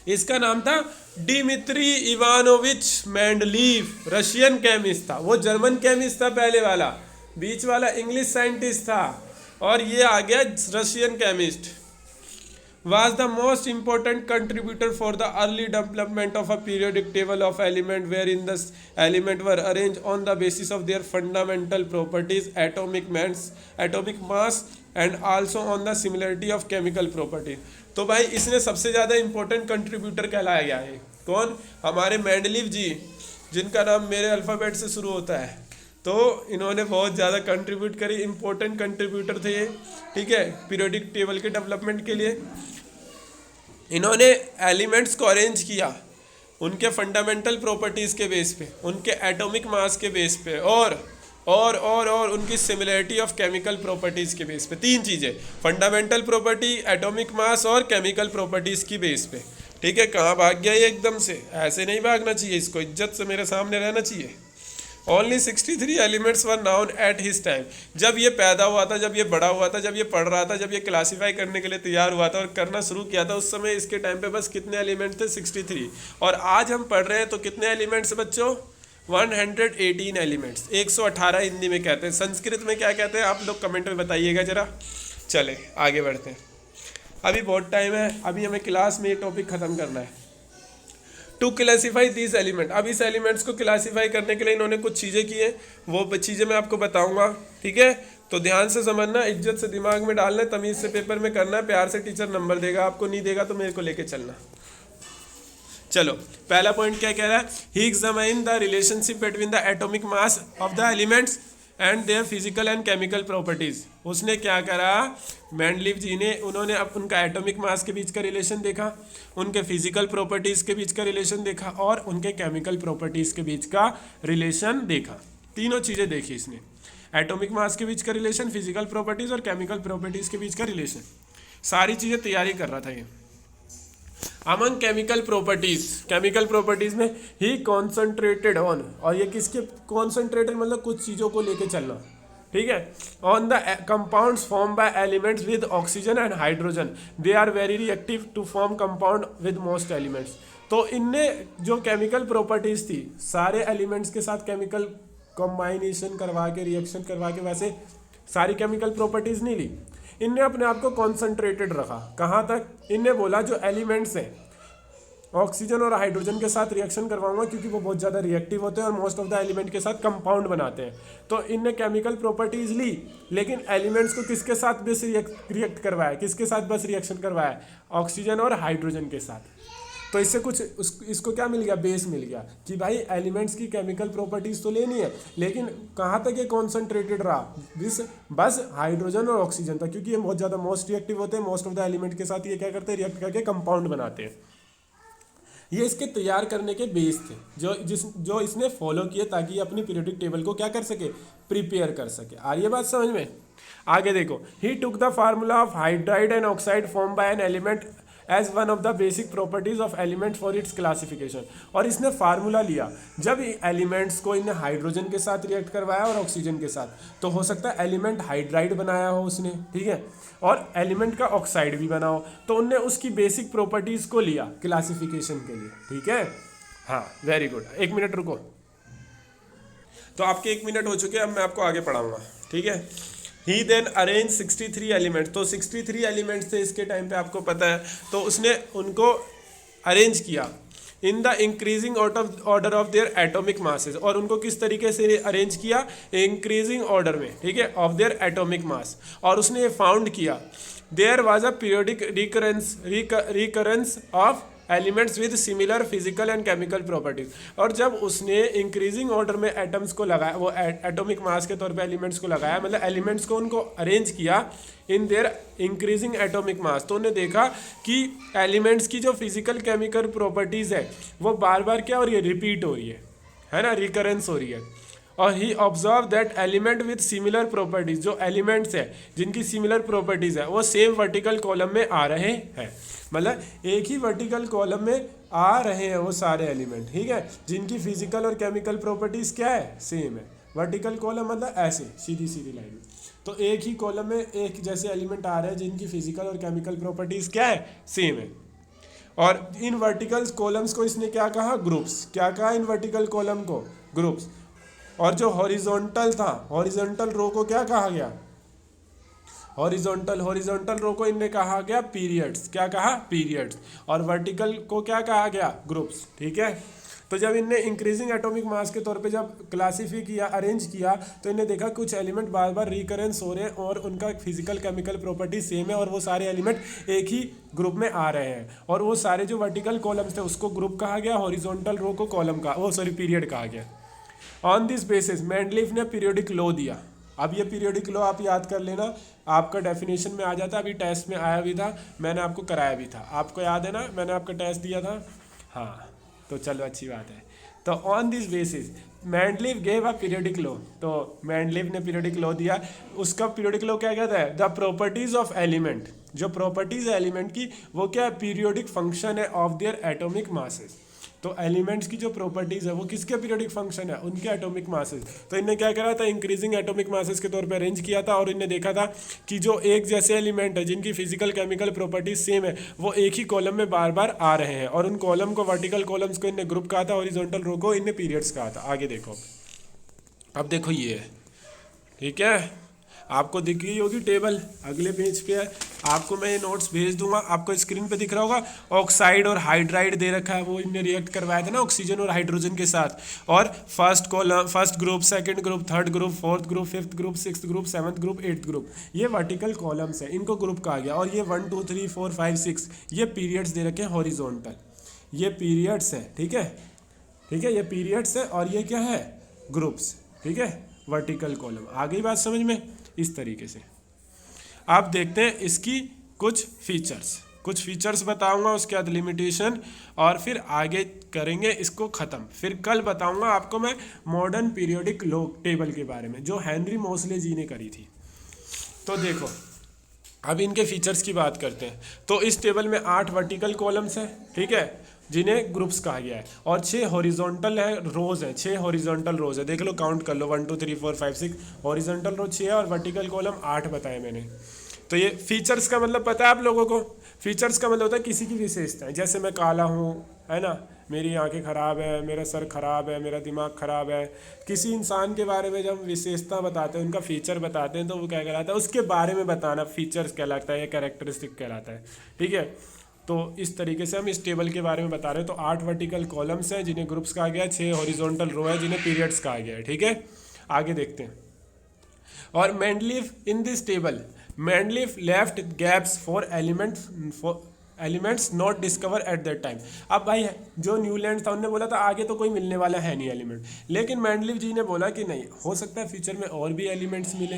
इसका नाम था Dmitri Ivanovich Mendeleev, Russian chemist था, वो जर्मन केमिस्ट था पहले वाला, बीच वाला इंग्लिश साइंटिस्ट था, और ये आ गया Russian chemist. Was the most important contributor for the early development of a periodic table of element wherein the element were arranged on the basis of their fundamental properties, atomic mass and also on the similarity of chemical property। तो भाई इसने सबसे ज़्यादा important contributor कहलाया गया है, कौन, हमारे मेंडलीव जी, जिनका नाम मेरे अल्फ़ाबेट से शुरू होता है। तो इन्होंने बहुत ज़्यादा कंट्रीब्यूट करी, इम्पोर्टेंट कंट्रीब्यूटर थे ये, ठीक है, पीरियोडिक टेबल के डेवलपमेंट के लिए। इन्होंने एलिमेंट्स को अरेंज किया उनके फंडामेंटल प्रॉपर्टीज़ के बेस पे, उनके एटॉमिक मास के बेस पे, और उनकी सिमिलरिटी ऑफ केमिकल प्रॉपर्टीज़ के बेस पे। तीन चीज़ें, फंडामेंटल प्रॉपर्टी, एटॉमिक मास और केमिकल प्रॉपर्टीज़ की बेस पे, ठीक है। कहाँ भाग गया ये एकदम से, ऐसे नहीं भागना चाहिए, इसको इज्जत से मेरे सामने रहना चाहिए। Only 63 elements were noun at his time. जब ये पैदा हुआ था, जब ये बड़ा हुआ था, जब ये पढ़ रहा था, जब ये क्लासीफाई करने के लिए तैयार हुआ था और करना शुरू किया था, उस समय इसके टाइम पे बस कितने एलिमेंट थे, 63। और आज हम पढ़ रहे हैं तो कितने एलिमेंट्स बच्चों, 118 एलिमेंट्स, 118 हिंदी में कहते हैं, संस्कृत में क्या कहते हैं आप लोग कमेंट में बताइएगा जरा। चले आगे बढ़ते हैं, अभी बहुत टाइम है, अभी हमें क्लास में ये टॉपिक ख़त्म करना है। टू क्लासीफाई दिस एलिमेंट, अब इस एलिमेंट्स को क्लासीफाई करने के लिए इन्होंने कुछ चीज़ें की हैं, वो चीज़ें मैं आपको बताऊंगा, ठीक है। तो ध्यान से समझना, इज्जत से दिमाग में डालना है, तमीज़ से पेपर में करना है, प्यार से टीचर नंबर देगा आपको, नहीं देगा तो मेरे को लेके चलना। चलो पहला पॉइंट क्या कह रहा है, he examine the relationship between the atomic mass of the elements and their physical and chemical properties. उसने क्या करा, मेंडलीव जी ने, उन्होंने अब उनका एटॉमिक मास के बीच का रिलेशन देखा, उनके फिजिकल प्रॉपर्टीज़ के बीच का रिलेशन देखा, और उनके केमिकल प्रॉपर्टीज़ के बीच का रिलेशन देखा। तीनों चीज़ें देखी इसने, एटॉमिक मास के बीच का रिलेशन, फिजिकल प्रॉपर्टीज़ और केमिकल प्रॉपर्टीज़ के बीच का रिलेशन, सारी चीज़ें तैयारी कर रहा था ये। अमंग केमिकल प्रॉपर्टीज में ही कॉन्सेंट्रेटेड ऑन, और ये किसके कॉन्सेंट्रेटेड, मतलब कुछ चीज़ों को लेके चलना, ठीक है, on the compounds form by elements with oxygen and hydrogen, they are very reactive to form compound with most elements. तो इनने जो केमिकल प्रॉपर्टीज थी, सारे एलिमेंट्स के साथ केमिकल कॉम्बाइनेशन करवा के, रिएक्शन करवा के, वैसे सारी केमिकल प्रॉपर्टीज नहीं ली, इनने अपने आप को कॉन्सेंट्रेटेड रखा। कहाँ तक, इनने बोला जो एलिमेंट्स हैं ऑक्सीजन और हाइड्रोजन के साथ रिएक्शन करवाऊंगा क्योंकि वो बहुत ज़्यादा रिएक्टिव होते हैं और मोस्ट ऑफ द एलिमेंट के साथ कंपाउंड बनाते हैं। तो इनने केमिकल प्रॉपर्टीज ली, लेकिन एलिमेंट्स को किसके साथ बस रिएक्ट करवाया, किसके साथ बस रिएक्शन करवाया, ऑक्सीजन और हाइड्रोजन के साथ। तो इससे कुछ इसको क्या मिल गया, बेस मिल गया कि भाई एलिमेंट्स की केमिकल प्रॉपर्टीज तो लेनी है, लेकिन कहाँ तक ये कॉन्सेंट्रेटेड रहा, बस हाइड्रोजन और ऑक्सीजन था, क्योंकि ये बहुत ज़्यादा मोस्ट रिएक्टिव होते हैं, मोस्ट ऑफ द एलिमेंट के साथ ये क्या करते हैं, रिएक्ट करके कंपाउंड बनाते हैं। ये इसके तैयार करने के बेस थे जो इसने फॉलो किए ताकि अपनी पीरियोडिक टेबल को क्या कर सके, प्रिपेयर कर सके। आ रही है बात समझ में? आगे देखो, he took the formula of hydride and oxide form by an element as one of the basic properties of element for its classification. और इसने फार्मूला लिया, जब एलिमेंट्स को इन्हें हाइड्रोजन के साथ रिएक्ट करवाया और ऑक्सीजन के साथ, तो हो सकता है एलिमेंट हाइड्राइड बनाया हो उसने, ठीक है, और एलिमेंट का ऑक्साइड भी बना हो, तो उनने उसकी बेसिक प्रॉपर्टीज को लिया क्लासिफिकेशन के लिए, ठीक है। हाँ वेरी गुड, 1 मिनट रुको। तो आपके 1 मिनट हो चुके हैं, अब मैं आपको आगे पढ़ाऊंगा, ठीक है। ही देन अरेंज 63 एलिमेंट, तो 63 एलिमेंट्स थे इसके टाइम पे, आपको पता है, तो उसने उनको अरेंज किया in the increasing order of their atomic masses. और उनको किस तरीके से अरेंज किया, इंक्रीजिंग ऑर्डर में, ठीक है, ऑफ देयर एटॉमिक मास। और उसने ये फाउंड किया there was a periodic recurrence of elements with similar physical and chemical properties. और जब उसने इंक्रीजिंग ऑर्डर में एटम्स को लगाया, वो एटॉमिक मास के तौर पे एलिमेंट्स को लगाया, मतलब एलिमेंट्स को उनको अरेंज किया in their increasing atomic mass, तो उन्हें देखा कि एलिमेंट्स की जो फिजिकल केमिकल प्रॉपर्टीज है वो बार बार क्या हो रही है, रिपीट हो रही है ना, रिकरेंस हो रही है। और he observe that element with similar properties, जो एलिमेंट्स है जिनकी सिमिलर प्रॉपर्टीज है वो सेम वर्टिकल कॉलम में आ रहे हैं, मतलब एक ही वर्टिकल कॉलम में आ रहे हैं वो सारे एलिमेंट, ठीक है, जिनकी फिजिकल और केमिकल प्रॉपर्टीज क्या है, सेम है। वर्टिकल कॉलम मतलब ऐसे सीधी सीधी लाइन में, तो एक ही कॉलम में एक जैसे एलिमेंट आ रहे हैं जिनकी फिजिकल और केमिकल प्रॉपर्टीज क्या है, सेम है। और इन वर्टिकल कॉलम्स को इसने क्या कहा, ग्रुप्स। क्या कहा इन वर्टिकल कॉलम को, ग्रुप्स। और जो हॉरिजॉन्टल था, हॉरिजॉन्टल रो को क्या कहा गया, हॉरिजॉन्टल रो को इनने कहा गया पीरियड्स। क्या कहा, पीरियड्स। और वर्टिकल को क्या कहा गया, ग्रुप्स, ठीक है। तो जब इनने इंक्रीजिंग एटॉमिक मास के तौर पे जब क्लासीफाई किया, अरेंज किया, तो इन्हें देखा कुछ एलिमेंट बार बार रिकरेंस हो रहे हैं और उनका फिजिकल केमिकल प्रॉपर्टी सेम है और वो सारे एलिमेंट एक ही ग्रुप में आ रहे हैं। और वो सारे जो वर्टिकल कॉलम्स थे उसको ग्रुप कहा गया, हॉरिजॉन्टल रो को कॉलम का पीरियड कहा गया। ऑन दिस बेसिस मेंडलीफ ने पीरियोडिक लॉ दिया। अब ये पीरियोडिक लॉ आप याद कर लेना, आपका डेफिनेशन में आ जाता, अभी टेस्ट में आया भी था, मैंने आपको कराया भी था, आपको याद है ना, मैंने आपका टेस्ट दिया था, हाँ, तो चलो अच्छी बात है। तो on this basis Mendeleev gave a periodic law, तो मेंडलीफ ने पीरियोडिक लॉ दिया। उसका पीरियोडिक लॉ क्या कहता है, द प्रॉपर्टीज ऑफ एलिमेंट, जो प्रॉपर्टीज है एलिमेंट की वो क्या है, पीरियोडिक फंक्शन है ऑफ देयर एटॉमिक मासेस। तो एलिमेंट्स की जो प्रॉपर्टीज है वो किसके पीरियोडिक फंक्शन है, उनके एटॉमिक मासेस। तो इन्हें क्या करा था, इंक्रीजिंग एटॉमिक मासेस के तौर पे अरेंज किया था और इन्हें देखा था कि जो एक जैसे एलिमेंट है जिनकी फिजिकल केमिकल प्रॉपर्टीज सेम है वो एक ही कॉलम में बार बार आ रहे हैं। और उन कॉलम को, वर्टिकल कॉलम्स को इन्हें ग्रुप कहा था, हॉरिजॉन्टल रो को इन्हें पीरियड्स कहा था। आगे देखो, अब देखो ये है, ठीक है, आपको दिख गई होगी टेबल, अगले पेज पे है, आपको मैं ये नोट्स भेज दूंगा, आपको स्क्रीन पे दिख रहा होगा। ऑक्साइड और हाइड्राइड दे रखा है, वो इनने रिएक्ट करवाया था ना ऑक्सीजन और हाइड्रोजन के साथ। और first group, second group, third group, fourth group, fifth group, sixth group, seventh group, eighth group, ये वर्टिकल कॉलम्स है, इनको ग्रुप कहा गया। और ये 1 2 3 4 5 6 ये पीरियड्स दे रखे हैं हॉरिजॉन्टल, ये पीरियड्स है, ठीक है, ठीक है, ये पीरियड्स है और ये क्या है, ग्रुप्स, ठीक है, वर्टिकल कॉलम। आ गई बात समझ में? इस तरीके से आप देखते हैं इसकी कुछ फीचर्स बताऊंगा, उसके बाद लिमिटेशन, और फिर आगे करेंगे इसको ख़त्म। फिर कल बताऊंगा आपको मैं मॉडर्न पीरियोडिक लॉ टेबल के बारे में जो हेनरी मोसले जी ने करी थी। तो देखो अब इनके फीचर्स की बात करते हैं। तो इस टेबल में 8 वर्टिकल कॉलम्स हैं, ठीक है, जिन्हें ग्रुप्स कहा गया है, और 6 हॉरिजॉन्टल है रोज है, 6 हॉरिजॉन्टल रोज है, देख लो, काउंट कर लो, 1 2 3 4 5 6 हॉरिजॉन्टल रोज 6 है और वर्टिकल कॉलम 8 बताए मैंने। तो ये फीचर्स का मतलब पता है आप लोगों को, फीचर्स का मतलब होता है किसी की विशेषताएं, जैसे मैं काला हूँ, है ना, मेरी आंखें खराब है, मेरा सर खराब है, मेरा दिमाग खराब है। किसी इंसान के बारे में जब विशेषता बताते हैं, उनका फीचर बताते हैं, तो वो क्या कहलाता है, उसके बारे में बताना फीचर्स कहलाता है या कैरेक्टरिस्टिक कहलाता है, ठीक है। तो इस तरीके से हम इस टेबल के बारे में बता रहे हैं। तो 8 वर्टिकल कॉलम्स हैं जिन्हें ग्रुप्स कहा गया है, 6 हॉरिजॉन्टल रो है जिन्हें पीरियड्स कहा गया है। ठीक है, आगे देखते हैं। और Mendeleev in this table Mendeleev left gaps for elements not discover at that time. अब भाई जो न्यूलैंड था उन्होंने बोला था आगे तो कोई मिलने वाला है नहीं एलिमेंट, लेकिन मेंडलीफ जी ने बोला कि नहीं, हो सकता है फ्यूचर में और भी एलिमेंट्स मिले।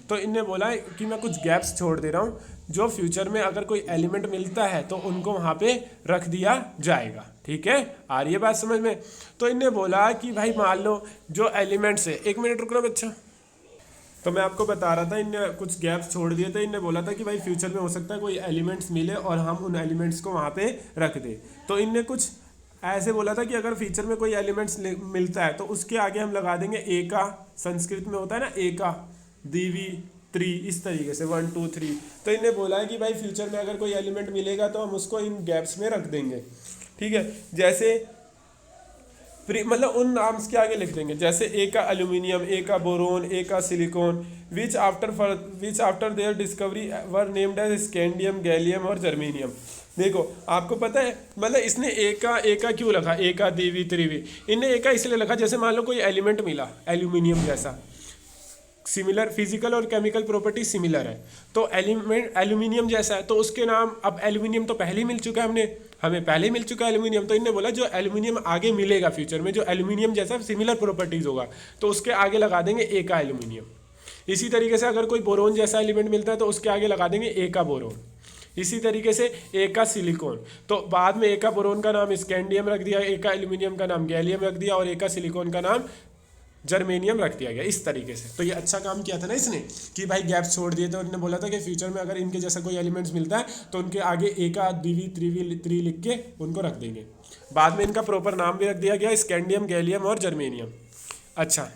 तो इनने बोला कि मैं कुछ गैप्स छोड़ दे रहा हूँ, जो फ्यूचर में अगर कोई एलिमेंट मिलता है तो उनको वहाँ पे रख दिया जाएगा। ठीक है, आ रही है बात समझ में। तो इनने बोला कि भाई मान लो जो एलिमेंट्स है, 1 मिनट रुकना बच्चा। तो मैं आपको बता रहा था इनने कुछ गैप्स छोड़ दिए थे। इनने बोला था कि भाई फ्यूचर में हो सकता है कोई एलिमेंट्स मिले और हम उन एलिमेंट्स को वहाँ पे रख दें। तो इनने कुछ ऐसे बोला था कि अगर फ्यूचर में कोई एलिमेंट्स मिलता है तो उसके आगे हम लगा देंगे ए का, संस्कृत में होता है ना ए का, दीवी 3, इस तरीके से 1 2 3। तो इनने बोला है कि भाई फ्यूचर में अगर कोई एलिमेंट मिलेगा तो हम उसको इन गैप्स में रख देंगे। ठीक है, जैसे मतलब उन नाम्स के आगे लिख देंगे, जैसे ए का एल्यूमिनियम, ए का बोरोन, ए का silicon, which after their discovery were named as scandium, gallium और जर्मेनियम। देखो आपको पता है, मतलब इसने ए का क्यों लिखा, ए का दीवी त्रिवी, इनने ए का इसलिए लिखा जैसे मान लो कोई एलिमेंट मिला एल्यूमिनियम जैसा, सिमिलर फिजिकल और केमिकल प्रॉपर्टी सिमिलर है, तो एलिमेंट एल्यूमिनियम जैसा है तो उसके नाम, अब एल्यूमिनियम तो पहले ही मिल चुका है, हमें पहले ही मिल चुका है एल्यूमिनियम। तो इन्होंने बोला जो एल्यूमिनियम आगे मिलेगा फ्यूचर में, जो एल्यूमिनियम जैसा सिमिलर प्रॉपर्टीज होगा तो उसके आगे लगा देंगे ए का एल्यूमिनियम। इसी तरीके से अगर कोई बोरोन जैसा एलिमेंट मिलता है तो उसके आगे लगा देंगे ए का बोरोन। इसी तरीके से ए का सिलिकॉन, तो बाद में ए का बोरोन का नाम स्कैंडियम रख दिया, ए का एल्यूमिनियम का नाम गैलियम रख दिया और ए का सिलिकॉन का नाम जर्मेनियम रख दिया गया, इस तरीके से। तो ये अच्छा काम किया था ना इसने कि भाई गैप्स छोड़ दिए थे। उन्होंने बोला था कि फ्यूचर में अगर इनके जैसा कोई एलिमेंट्स मिलता है तो उनके आगे ए का दीवी त्रिवी लिख के उनको रख देंगे। बाद में इनका प्रॉपर नाम भी रख दिया गया, स्कैंडियम, गैलियम और जर्मेनियम। अच्छा,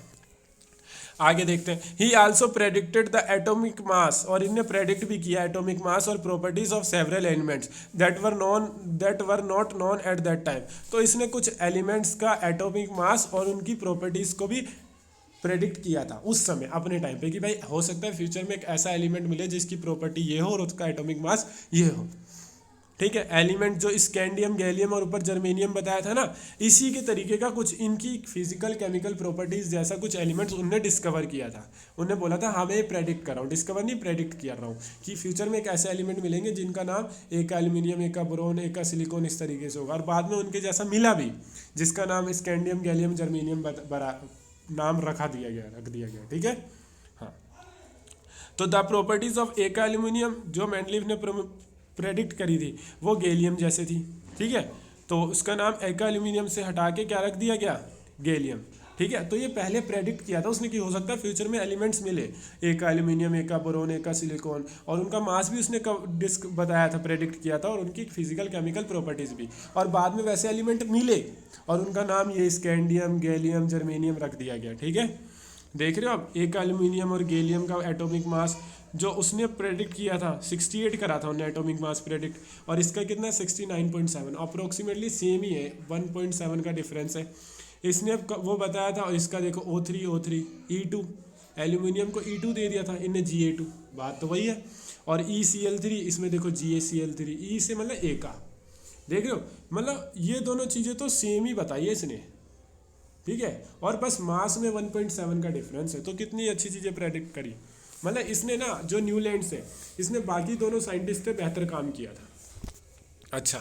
आगे देखते हैं। ही आल्सो प्रेडिक्टेड द एटॉमिक मास, और इनने प्रेडिक्ट भी किया एटॉमिक मास और properties of several elements that were not known at that time. तो इसने कुछ एलिमेंट्स का एटॉमिक मास और उनकी प्रॉपर्टीज को भी प्रेडिक्ट किया था उस समय अपने टाइम पे कि भाई हो सकता है फ्यूचर में एक ऐसा एलिमेंट मिले जिसकी प्रॉपर्टी ये हो और उसका एटॉमिक मास ये हो। ठीक है, एलिमेंट जो स्कैंडियम, गैलियम और ऊपर जर्मेनियम बताया था ना, इसी के तरीके का कुछ इनकी फिजिकल केमिकल प्रॉपर्टीज जैसा कुछ एलिमेंट्स उनने डिस्कवर किया था। उन्हें बोला था हाँ मैं प्रेडिक्ट कर रहा हूँ, डिस्कवर नहीं प्रेडिक्ट कर रहा हूँ कि फ्यूचर में एक ऐसे एलिमेंट मिलेंगे जिनका नाम एक का एल्यूमिनियम, एक का बोरोन, एक का सिलिकॉन, इस तरीके से होगा। और बाद में उनके जैसा मिला भी जिसका नाम स्कैंडियम, गैलियम, जर्मेनियम नाम रख दिया गया। ठीक है, हाँ। तो द प्रॉपर्टीज ऑफ ए का एल्यूमिनियम जो मेंडलीफ ने प्रेडिक्ट करी थी वो गैलियम जैसे थी। ठीक है, तो उसका नाम ए का एल्यूमिनियम से हटा के क्या रख दिया गया, गैलियम। ठीक है, तो ये पहले प्रेडिक्ट किया था उसने कि हो सकता है फ्यूचर में एलिमेंट्स मिले, ए का एल्यूमिनियम, ए का बोरोन, ए का सिलिकॉन, और उनका मास भी उसने बताया था, प्रेडिक्ट किया था, और उनकी फिजिकल केमिकल प्रॉपर्टीज भी। और बाद में वैसे एलिमेंट मिले और उनका नाम ये स्कैंडियम, गैलियम, जर्मेनियम रख दिया गया। ठीक है, देख रहे हो आप, एक एल्यूमिनियम और गैलियम का एटॉमिक मास जो उसने प्रेडिक्ट किया था 68 करा था उन्होंने एटॉमिक मास प्रेडिक्ट, और इसका कितना 69.7, अप्रोक्सीमेटली सेम ही है, 1.7 का डिफरेंस है। इसने वो बताया था, और इसका देखो O3 E2, एल्यूमिनियम को E2 दे दिया था इनने Ga2, बात तो वही है। और ECl3, इसमें देखो GaCl3, E से मतलब ए का, देख रहे हो, मतलब ये दोनों चीज़ें तो सेम ही बताई है इसने। ठीक है, और बस मास में 1.7 का डिफरेंस है, तो कितनी अच्छी चीज़ें प्रेडिक्ट करी। मतलब इसने ना जो न्यूलैंड से, इसने बाकी दोनों साइंटिस्ट से बेहतर काम किया था। अच्छा,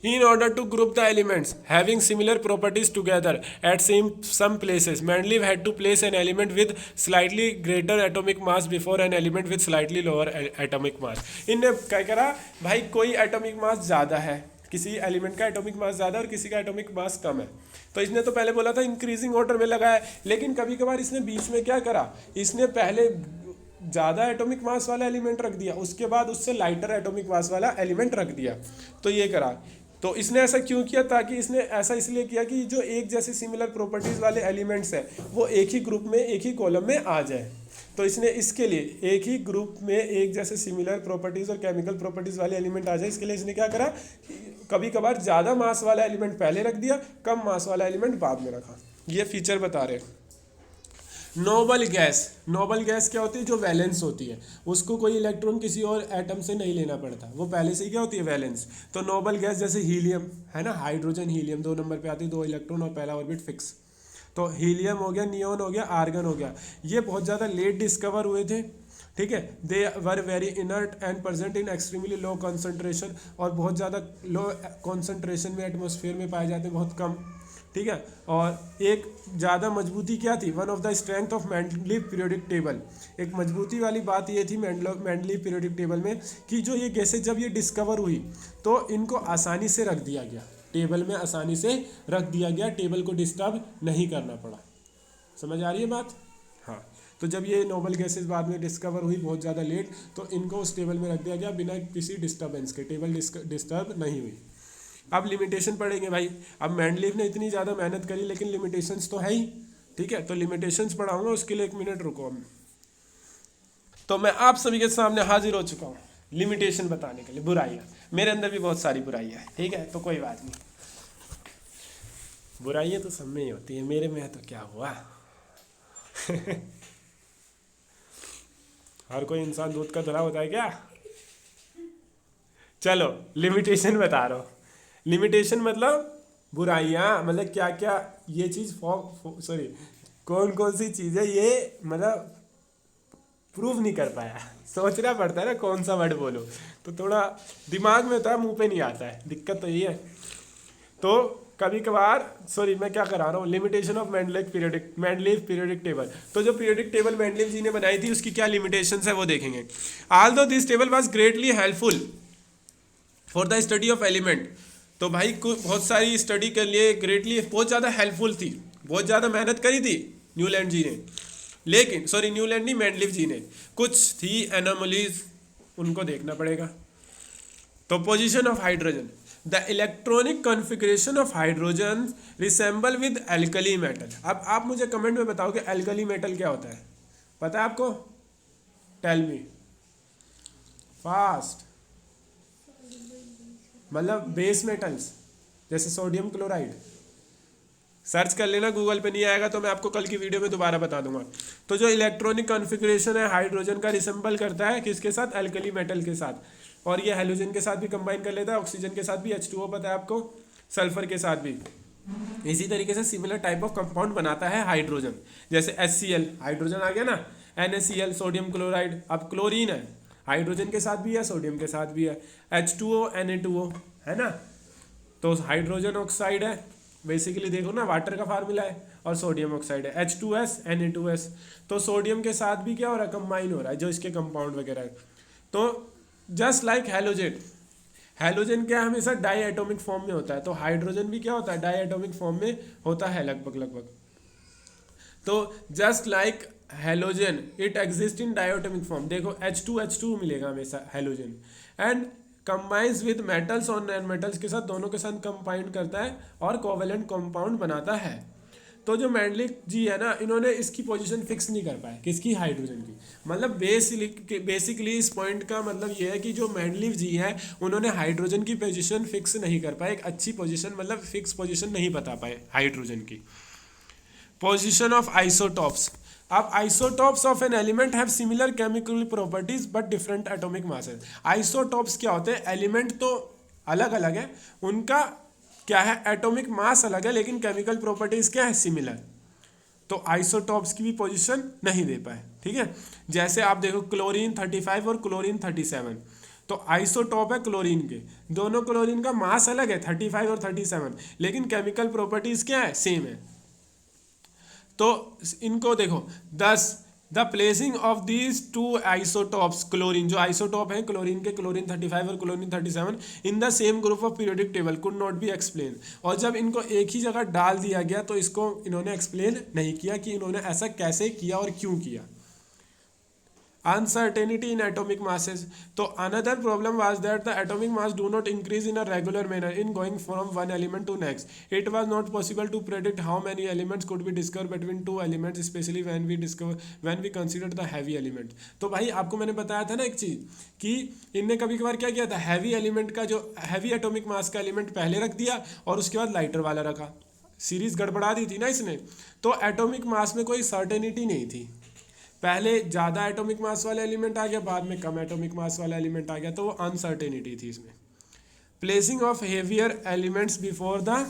in order to group the elements having similar properties together at some places, Mendeleev had to place an element with slightly greater atomic mass before an element with slightly lower atomic mass। इनने क्या करा भाई, कोई atomic mass ज़्यादा है, किसी element का atomic mass ज़्यादा और किसी का एटॉमिक मास कम है, तो इसने तो पहले बोला था इंक्रीजिंग ऑर्डर में लगाया, लेकिन कभी कभार इसने बीच में क्या करा, इसने पहले ज़्यादा एटॉमिक मास वाला एलिमेंट रख दिया, उसके बाद उससे लाइटर एटॉमिक मास वाला एलिमेंट रख दिया, तो ये करा। तो इसने ऐसा क्यों किया, ताकि इसने ऐसा इसलिए किया कि जो एक जैसे सिमिलर प्रॉपर्टीज़ वाले एलिमेंट्स हैं वो एक ही ग्रुप में, एक ही कॉलम में आ जाए। तो इसने इसके लिए एक ही ग्रुप में एक जैसे सिमिलर प्रॉपर्टीज़ और केमिकल प्रॉपर्टीज़ वाले एलिमेंट आ जाए, इसके लिए इसने क्या करा, कभी कभार ज़्यादा मास वाला एलिमेंट पहले रख दिया, कम मास वाला एलिमेंट बाद में रखा। ये फीचर बता रहे हैं। नोबल गैस क्या होती है? जो वैलेंस होती है, उसको कोई इलेक्ट्रॉन किसी और एटम से नहीं लेना पड़ता, वो पहले से ही क्या होती है? वैलेंस। तो नोबल गैस जैसे हीलियम है ना, हाइड्रोजन हीलियम 2 नंबर पे आती है, 2 इलेक्ट्रॉन और पहला ऑर्बिट फिक्स। तो हीलियम हो गया, नियोन हो गया, आर्गन हो गया, ये बहुत ज़्यादा लेट डिस्कवर हुए थे, ठीक है। They were very inert and present in extremely low concentration, और बहुत ज़्यादा लो कॉन्सेंट्रेशन में एटमॉस्फेयर में पाए जाते हैं, बहुत कम, ठीक है। और एक ज़्यादा मजबूती क्या थी? One of the strength of Mendeleev periodic table, एक मजबूती वाली बात ये थी मेंडलीव पीरियोडिक टेबल में कि जो ये गैसें जब ये डिस्कवर हुई तो इनको आसानी से रख दिया गया, टेबल में आसानी से रख दिया गया, टेबल को डिस्टर्ब नहीं करना पड़ा। समझ आ रही है बात? हाँ। तो जब ये नोबल गैसेस बाद में डिस्कवर हुई बहुत ज़्यादा लेट, तो इनको उस टेबल में रख दिया गया बिना किसी डिस्टर्बेंस के, टेबल डिस्टर्ब नहीं हुई। अब लिमिटेशन पढ़ेंगे भाई। अब मेंडलीव ने इतनी ज़्यादा मेहनत करी लेकिन लिमिटेशंस तो है ही, ठीक है। तो लिमिटेशंस पढ़ाऊंगा, उसके लिए 1 मिनट रुको। तो मैं आप सभी के सामने हाजिर हो चुका हूँ लिमिटेशन बताने के लिए। बुराइयाँ, मेरे अंदर भी बहुत सारी बुराइयाँ हैं, ठीक है, तो कोई बात नहीं, बुराइयाँ तो सब में ही होती है, मेरे में है तो क्या हुआ। हर कोई इंसान दूध का धुला होता है क्या? चलो लिमिटेशन बता रहा हूँ। लिमिटेशन मतलब बुराइयाँ, मतलब क्या क्या ये चीज़ सॉरी कौन कौन सी चीज़ है ये, मतलब प्रूव नहीं कर पाया, सोचना पड़ता है ना कौन सा वर्ड बोलो, तो थोड़ा दिमाग में होता है, मुंह पे नहीं आता है, दिक्कत तो ये है। तो कभी कभार, सॉरी मैं क्या करा रहा हूँ, limitation of Mendeleev periodic table. तो जो पीरियोडिक टेबल मेंडलीव जी ने बनाई थी उसकी क्या लिमिटेशंस है वो देखेंगे। Although this table was greatly helpful for the study of element, तो भाई बहुत सारी स्टडी के लिए ग्रेटली बहुत ज़्यादा हेल्पफुल थी, बहुत ज़्यादा मेहनत करी थी न्यूलैंड जी ने, लेकिन सॉरी न्यूलैंड नहीं, मेंडलीव जी ने, कुछ थी एनोमलीज, उनको देखना पड़ेगा। तो position of hydrogen, the electronic configuration of hydrogen resemble with alkali metal. अब आप मुझे कमेंट में बताओ कि एल्कली मेटल क्या होता है, पता है आपको? Tell me fast. मतलब बेस मेटल्स, जैसे सोडियम क्लोराइड, सर्च कर लेना, गूगल पे नहीं आएगा तो मैं आपको कल की वीडियो में दोबारा बता दूंगा। तो जो इलेक्ट्रॉनिक कॉन्फ़िगरेशन है हाइड्रोजन का, रिसेंबल करता है किसके साथ? एल्कली मेटल के साथ, और ये हेलोजन के साथ भी कंबाइन कर लेता है, ऑक्सीजन के साथ भी, H2O पता है आपको, सल्फर के साथ भी। इसी तरीके से सिमिलर टाइप ऑफ कंपाउंड बनाता है हाइड्रोजन, जैसे HCl, हाइड्रोजन आ गया ना, NaCl सोडियम क्लोराइड, अब क्लोरीन है, हाइड्रोजन के साथ भी है सोडियम के साथ भी है, H2O Na2O है ना, तो हाइड्रोजन ऑक्साइड है, बेसिकली देखो ना वाटर का फार्मूला है, और सोडियम ऑक्साइड है H2S Na2S, तो सोडियम के साथ भी क्या हो रहा है? कंबाइन हो रहा है, जो इसके कंपाउंड वगैरह है। तो जस्ट लाइक हैलोजन, हैलोजन क्या हमेशा डाई एटॉमिक फॉर्म में होता है, तो हाइड्रोजन भी क्या होता है? डाई एटॉमिक फॉर्म में होता है लगभग। तो just like halogen it exist in diatomic form, देखो H2 मिलेगा हमेशा halogen, and combines with metals और नॉन मेटल्स के साथ, दोनों के साथ कंबाइन करता है और कोवेलेंट कंपाउंड बनाता है। तो जो मेंडलीव जी है ना, इन्होंने इसकी पोजीशन फिक्स नहीं कर पाए, किसकी? हाइड्रोजन की। मतलब बेसिकली इस पॉइंट का मतलब ये है कि जो मेंडलीव जी है उन्होंने हाइड्रोजन की पोजीशन फिक्स नहीं कर पाए, एक अच्छी पोजीशन, मतलब फिक्स पोजीशन नहीं बता पाए हाइड्रोजन की। पोजीशन ऑफ आइसोटॉप्स, अब isotopes of an element have similar chemical properties but different atomic masses. Isotopes क्या होते हैं? एलिमेंट तो अलग अलग है, उनका क्या है? एटॉमिक मास अलग है, लेकिन केमिकल प्रॉपर्टीज क्या है? सिमिलर। तो आइसोटॉप्स की भी पोजीशन नहीं दे पाए, ठीक है। जैसे आप देखो क्लोरीन 35 और क्लोरीन 37, तो आइसोटॉप है क्लोरीन के, दोनों क्लोरीन का मास अलग है 35 और 37, लेकिन केमिकल प्रॉपर्टीज क्या है? सेम है। तो इनको देखो 10, the placing of these two isotopes, chlorine जो आइसोटॉप है क्लोरीन के, क्लोरीन 35 और chlorine 37, in the same group of periodic table could not be explain. और जब इनको एक ही जगह डाल दिया गया तो इसको इन्होंने एक्सप्लेन नहीं किया कि इन्होंने ऐसा कैसे किया और क्यों किया। Uncertainty in atomic masses. So another problem was that the atomic mass do not increase in a regular manner in going from one element to next. It was not possible to predict how many elements could be discovered between two elements, especially when we considered the heavy element. तो भाई आपको मैंने बताया था ना एक चीज कि इनने कभी कभार क्या किया था, हैवी एलिमेंट का जो हैवी एटॉमिक मास का एलिमेंट पहले रख दिया और उसके बाद लाइटर वाला रखा, सीरीज गड़बड़ा दी थी ना इसने, तो एटॉमिक मास में कोई सर्टेनिटी नहीं थी। पहले ज़्यादा एटॉमिक मास वाला एलिमेंट आ गया, बाद में कम एटॉमिक मास वाला एलिमेंट आ गया, तो वो अनसर्टेनिटी थी इसमें। Placing of heavier elements before the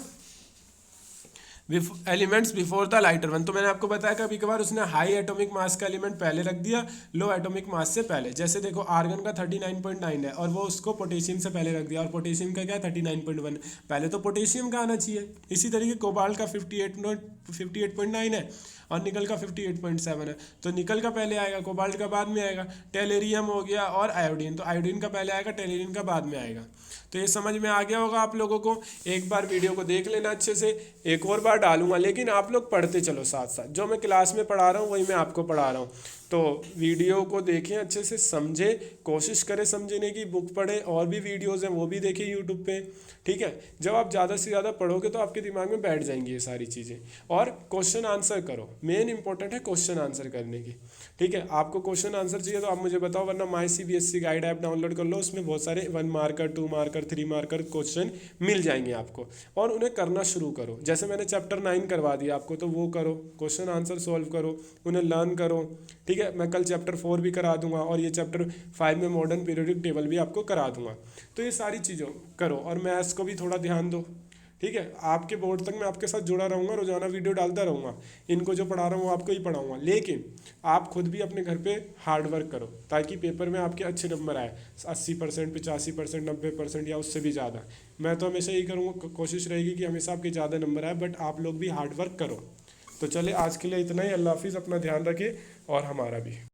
elements before the lighter one, तो मैंने आपको बताया कभी कभार उसने हाई एटॉमिक मास का एलिमेंट पहले रख दिया लो एटॉमिक मास से पहले। जैसे देखो आर्गन का 39.9 है और वो उसको पोटेशियम से पहले रख दिया, और पोटेशियम का क्या है 39.1, पहले तो पोटेशियम का आना चाहिए। इसी तरीके कोबाल्ट का 58.9 है और निकल का 58.7 है, तो निकल का पहले आएगा, कोबाल्ट का बाद में आएगा। टेलेरियम हो गया और आयोडीन, तो आयोडीन का पहले आएगा, टेलेरियम का बाद में आएगा। तो ये समझ में आ गया होगा आप लोगों को। एक बार वीडियो को देख लेना अच्छे से, एक और बार डालूंगा, लेकिन आप लोग पढ़ते चलो साथ साथ। जो मैं क्लास में पढ़ा रहा हूँ वही मैं आपको पढ़ा रहा हूँ, तो वीडियो को देखें अच्छे से, समझे, कोशिश करें समझने की, बुक पढ़ें, और भी वीडियोज़ हैं वो भी देखें यूट्यूब पे, ठीक है। जब आप ज़्यादा से ज़्यादा पढ़ोगे तो आपके दिमाग में बैठ जाएंगी ये सारी चीज़ें। और क्वेश्चन आंसर करो, मेन इंपॉर्टेंट है क्वेश्चन आंसर करने की, ठीक है। आपको क्वेश्चन आंसर चाहिए तो आप मुझे बताओ, वरना माई CBSE गाइड ऐप डाउनलोड कर लो, उसमें बहुत सारे 1 मार्कर 2 मार्कर 3 मार्कर क्वेश्चन मिल जाएंगे आपको, और उन्हें करना शुरू करो। जैसे मैंने चैप्टर 9 करवा दिया आपको, तो वो करो, क्वेश्चन आंसर सॉल्व करो, उन्हें लर्न करो, ठीक है। मैं कल चैप्टर 4 भी करा दूंगा, और ये चैप्टर 5 में मॉडर्न पीरियोडिक टेबल भी आपको करा दूंगा। तो ये सारी चीज़ों करो, और मैथ्स को भी थोड़ा ध्यान दो, ठीक है। आपके बोर्ड तक मैं आपके साथ जुड़ा रहूँगा, रोजाना वीडियो डालता रहूँगा, इनको जो पढ़ा रहा हूँ आपको ही पढ़ाऊँगा, लेकिन आप खुद भी अपने घर पे हार्ड वर्क करो, ताकि पेपर में आपके अच्छे नंबर आए, 80%, 85%, 90% या उससे भी ज़्यादा। मैं तो हमेशा यही करूँगा, कोशिश रहेगी कि हमेशा आपके ज़्यादा नंबर आए, बट आप लोग भी हार्ड वर्क करो। तो चले आज के लिए इतना ही। अल्लाह हाफिज़, अपना ध्यान रखें और हमारा भी।